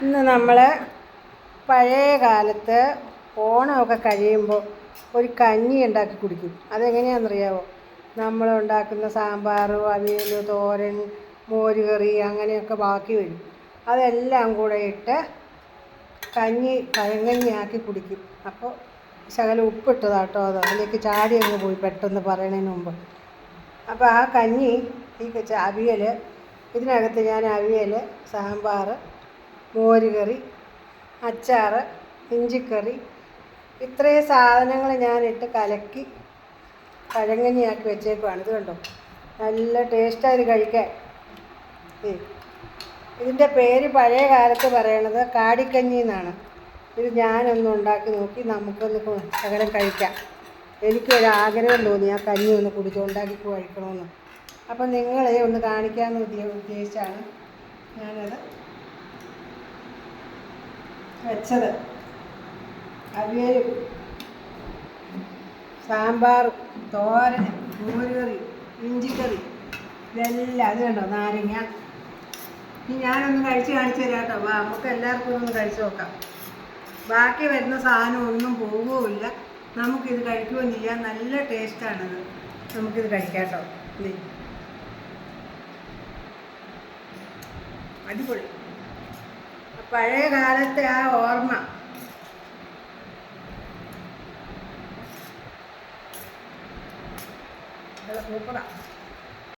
ഇന്ന് നമ്മൾ പഴയ കാലത്ത് ഓണമൊക്കെ കഴിയുമ്പോൾ ഒരു കഞ്ഞി ഉണ്ടാക്കി കുടിക്കും. അതെങ്ങനെയാണെന്നറിയാമോ? നമ്മൾ ഉണ്ടാക്കുന്ന സാമ്പാർ, അവിയൽ, തോരൻ, മോരുകറി അങ്ങനെയൊക്കെ ബാക്കി വരും. അതെല്ലാം കൂടെ ഇട്ട് പഴങ്കഞ്ഞിയാക്കി കുടിക്കും. അപ്പോൾ ശകലം ഉപ്പിട്ടതാട്ടോ, അതിലേക്ക് ചാടി അങ്ങ് പോയി പെട്ടെന്ന് പറയണതിന് മുമ്പ്. അപ്പോൾ ആ കഞ്ഞി അവിയൽ, ഇതിനകത്ത് ഞാൻ അവിയൽ, സാമ്പാർ, മോരുകറി, അച്ചാർ, ഇഞ്ചിക്കറി, ഇത്രയും സാധനങ്ങൾ ഞാനിട്ട് കലക്കി പഴങ്കഞ്ഞിയാക്കി വെച്ചേക്കുവാണ്. ഇത് കണ്ടോ, നല്ല ടേസ്റ്റാണ് ഇത് കഴിക്കാൻ. ഇതിൻ്റെ പേര് പഴയ കാലത്ത് പറയണത് കാടിക്കഞ്ഞി എന്നാണ്. ഇത് ഞാനൊന്ന് ഉണ്ടാക്കി നോക്കി, നമുക്കൊന്ന് ശകലം കഴിക്കാം. എനിക്കൊരാഗ്രഹം തോന്നി ആ കഞ്ഞി ഒന്ന് ഉണ്ടാക്കി കഴിക്കണമെന്ന്. അപ്പം നിങ്ങളെ ഒന്ന് കാണിക്കാമെന്ന് ഉദ്ദേശിച്ചാണ് ഞാനത് വെച്ചത്. അവിയലും സാമ്പാറും തോരൻ, മോരുകറി, ഇഞ്ചിക്കറി, ഇതെല്ലാം. അത് കണ്ടോ, നാരങ്ങ. ഇനി ഞാനൊന്ന് കഴിച്ച് കാണിച്ചു തരാം കേട്ടോ. നമുക്ക് എല്ലാവർക്കും ഒന്ന് കഴിച്ച് നോക്കാം. ബാക്കി വരുന്ന സാധനം ഒന്നും പോകുമില്ല, നമുക്കിത് കഴിക്കുകയും ചെയ്യാം. നല്ല ടേസ്റ്റാണിത്. നമുക്കിത് കഴിക്കാം കേട്ടോ. അടിപൊളി. പഴയ കാലത്തെ ആ ഓർമ്മ. സൂപ്പറാണ്.